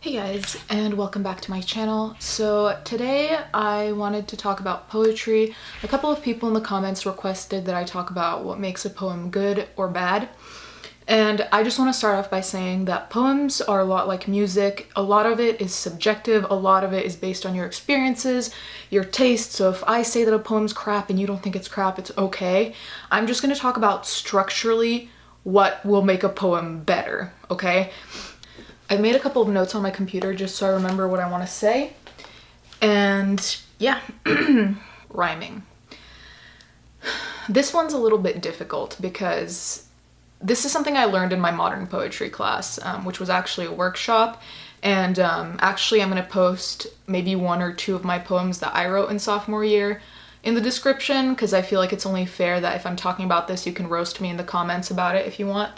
Hey guys, and welcome back to my channel. So today I wanted to talk about poetry. A couple of people in the comments requested that I talk about what makes a poem good or bad. And I just want to start off by saying that poems are a lot like music. A lot of it is subjective, a lot of it is based on your experiences, your taste. So if I say that a poem's crap and you don't think it's crap, it's okay. I'm just going to talk about structurally what will make a poem better, okay? I've made a couple of notes on my computer just so I remember what I want to say. And yeah, rhyming. This one's a little bit difficult because this is something I learned in my modern poetry class, which was actually a workshop. And actually I'm going to post maybe one or two of my poems that I wrote in sophomore year in the description, because I feel like it's only fair that if I'm talking about this, you can roast me in the comments about it if you want.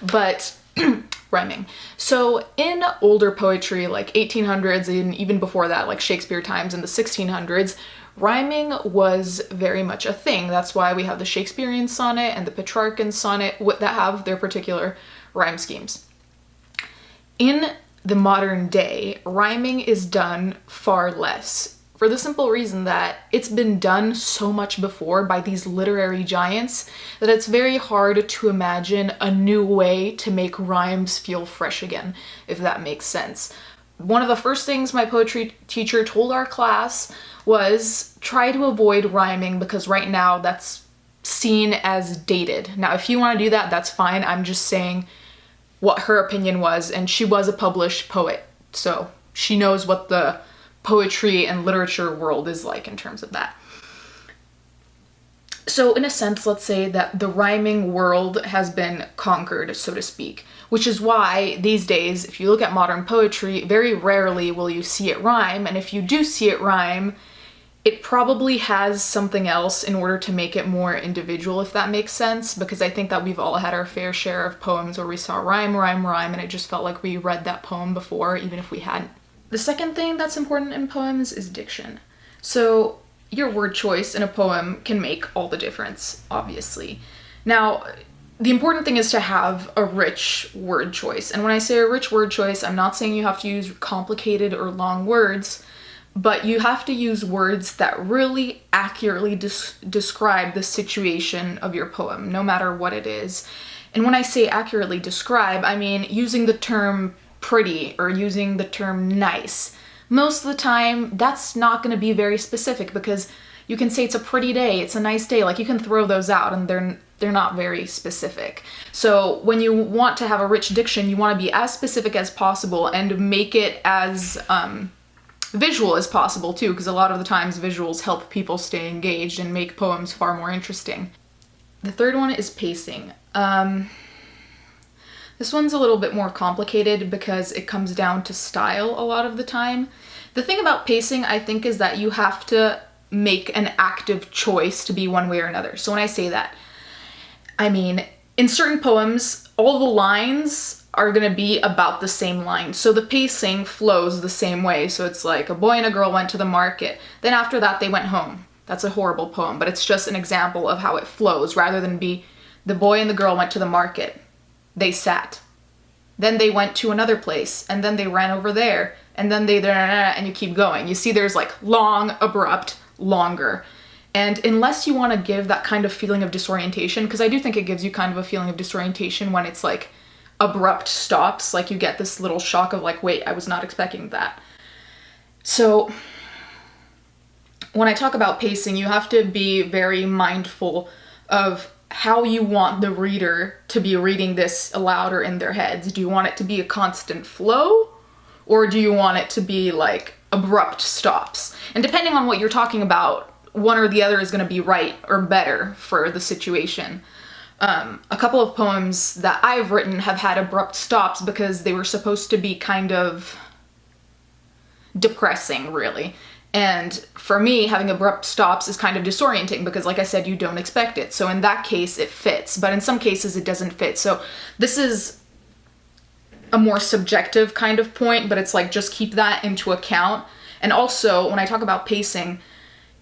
But rhyming. So in older poetry, like 1800s and even before that, like Shakespeare times in the 1600s, rhyming was very much a thing. That's why we have the Shakespearean sonnet and the Petrarchan sonnet that have their particular rhyme schemes. In the modern day, rhyming is done far less, for the simple reason that it's been done so much before by these literary giants that it's very hard to imagine a new way to make rhymes feel fresh again, if that makes sense. One of the first things my poetry teacher told our class was try to avoid rhyming because right now that's seen as dated. Now, if you want to do that, that's fine. I'm just saying what her opinion was, and she was a published poet, so she knows what the poetry and literature world is like in terms of that. So in a sense, let's say that the rhyming world has been conquered, so to speak, which is why these days, if you look at modern poetry, very rarely will you see it rhyme, and if you do see it rhyme, it probably has something else in order to make it more individual, if that makes sense, because I think that we've all had our fair share of poems where we saw rhyme, and it just felt like we read that poem before, even if we hadn't. The second thing that's important in poems is diction. So your word choice in a poem can make all the difference, obviously. Now, the important thing is to have a rich word choice. And when I say a rich word choice, I'm not saying you have to use complicated or long words, but you have to use words that really accurately describe the situation of your poem, no matter what it is. And when I say accurately describe, I mean using the term pretty or using the term nice. Most of the time, that's not going to be very specific because you can say it's a pretty day, it's a nice day, like you can throw those out and they're not very specific. So when you want to have a rich diction, you want to be as specific as possible and make it as visual as possible too, because a lot of the times visuals help people stay engaged and make poems far more interesting. The third one is pacing. This one's a little bit more complicated because it comes down to style a lot of the time. The thing about pacing, I think, is that you have to make an active choice to be one way or another. So when I say that, I mean, in certain poems, all the lines are gonna be about the same line. So the pacing flows the same way. So it's like a boy and a girl went to the market. Then after that, they went home. That's a horrible poem, but it's just an example of how it flows rather than be the boy and the girl went to the market. They sat. Then they went to another place, and then they ran over there, and then and you keep going. You see there's like long, abrupt, longer. And unless you want to give that kind of feeling of disorientation, because I do think it gives you kind of a feeling of disorientation when it's like abrupt stops, like you get this little shock of like, wait, I was not expecting that. So when I talk about pacing, you have to be very mindful of how you want the reader to be reading this aloud or in their heads. Do you want it to be a constant flow, or do you want it to be like abrupt stops? And depending on what you're talking about, one or the other is going to be right or better for the situation. A couple of poems that I've written have had abrupt stops because they were supposed to be kind of depressing, really. And for me, having abrupt stops is kind of disorienting because, like I said, you don't expect it. So in that case, it fits, but in some cases it doesn't fit. So this is a more subjective kind of point, but it's like just keep that into account. And also, when I talk about pacing,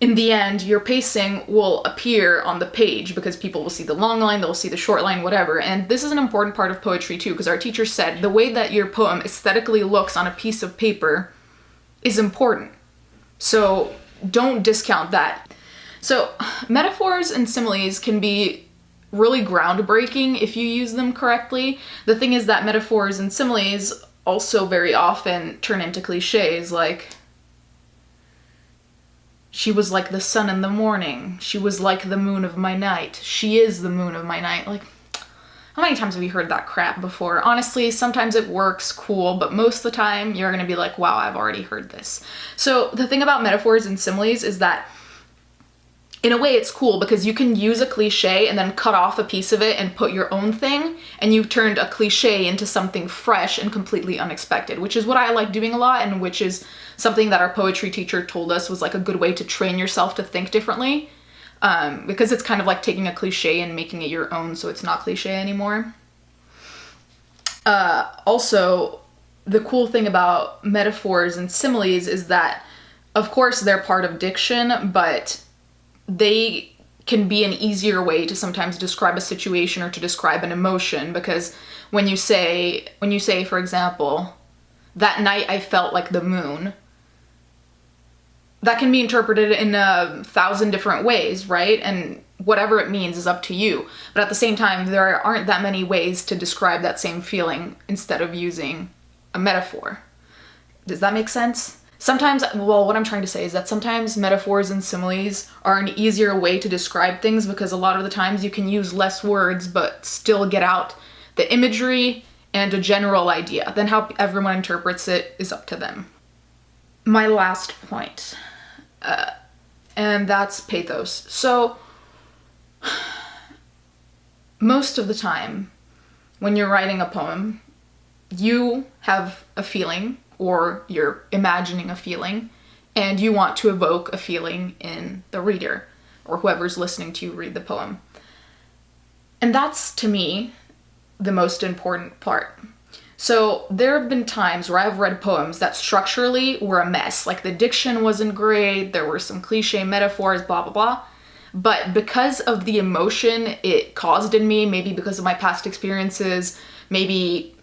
in the end, your pacing will appear on the page because people will see the long line, they'll see the short line, whatever. And this is an important part of poetry too, because our teacher said the way that your poem aesthetically looks on a piece of paper is important. So don't discount that. So metaphors and similes can be really groundbreaking if you use them correctly. The thing is that metaphors and similes also very often turn into cliches, like, she was like the sun in the morning. She was like the moon of my night. She is the moon of my night. Like, how many times have you heard that crap before? Honestly, sometimes it works, cool, but most of the time you're gonna be like, wow, I've already heard this. So the thing about metaphors and similes is that in a way it's cool because you can use a cliche and then cut off a piece of it and put your own thing, and you've turned a cliche into something fresh and completely unexpected, which is what I like doing a lot, and which is something that our poetry teacher told us was like a good way to train yourself to think differently, because it's kind of like taking a cliche and making it your own, so it's not cliche anymore. Also, the cool thing about metaphors and similes is that, of course, they're part of diction, but they can be an easier way to sometimes describe a situation or to describe an emotion, because when you say, for example, that night I felt like the moon, that can be interpreted in 1,000 different ways, right? And whatever it means is up to you. But at the same time, there aren't that many ways to describe that same feeling instead of using a metaphor. Does that make sense? Sometimes, well, what I'm trying to say is that sometimes metaphors and similes are an easier way to describe things because a lot of the times you can use less words but still get out the imagery and a general idea. Then how everyone interprets it is up to them. My last point, and that's pathos. So, most of the time when you're writing a poem, you have a feeling, or you're imagining a feeling, and you want to evoke a feeling in the reader, or whoever's listening to you read the poem. And that's, to me, the most important part. So there have been times where I've read poems that structurally were a mess, like the diction wasn't great, there were some cliche metaphors, blah, blah, blah. But because of the emotion it caused in me, maybe because of my past experiences, maybe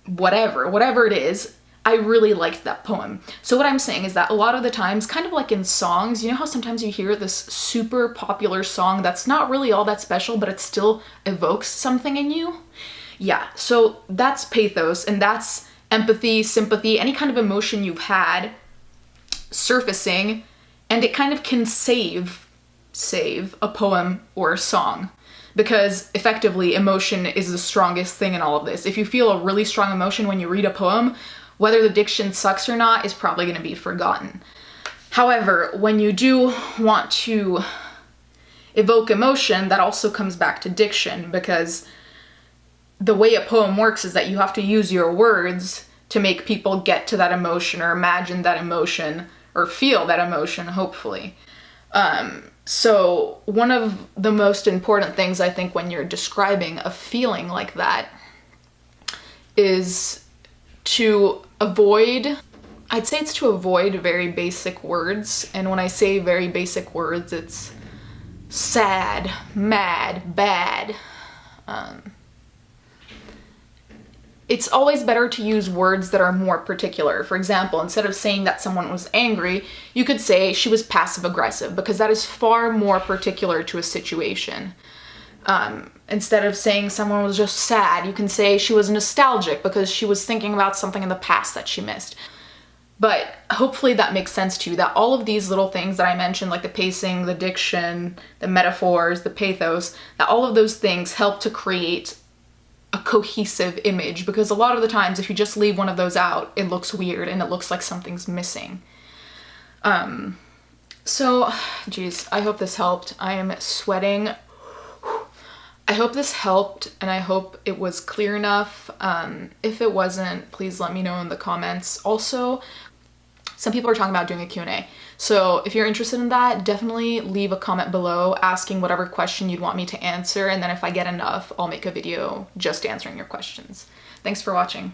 whatever it is, I really liked that poem. So what I'm saying is that a lot of the times, kind of like in songs, you know how sometimes you hear this super popular song that's not really all that special, but it still evokes something in you? Yeah, so that's pathos, and that's empathy, sympathy, any kind of emotion you've had surfacing, and it kind of can save a poem or a song. Because effectively, emotion is the strongest thing in all of this. If you feel a really strong emotion when you read a poem, whether the diction sucks or not is probably going to be forgotten. However, when you do want to evoke emotion, that also comes back to diction, because the way a poem works is that you have to use your words to make people get to that emotion or imagine that emotion or feel that emotion, hopefully. So one of the most important things I think when you're describing a feeling like that is to avoid, I'd say it's to avoid very basic words. And when I say very basic words, it's sad, mad, bad. It's always better to use words that are more particular. For example, instead of saying that someone was angry, you could say she was passive-aggressive, because that is far more particular to a situation. Instead of saying someone was just sad, you can say she was nostalgic because she was thinking about something in the past that she missed. But hopefully that makes sense to you, that all of these little things that I mentioned, like the pacing, the diction, the metaphors, the pathos, that all of those things help to create a cohesive image, because a lot of the times if you just leave one of those out, it looks weird and it looks like something's missing. So, geez, I hope this helped. I am sweating. I hope this helped, and I hope it was clear enough. If it wasn't, please let me know in the comments. Also, some people are talking about doing a Q&A. So if you're interested in that, definitely leave a comment below asking whatever question you'd want me to answer, and then if I get enough, I'll make a video just answering your questions. Thanks for watching.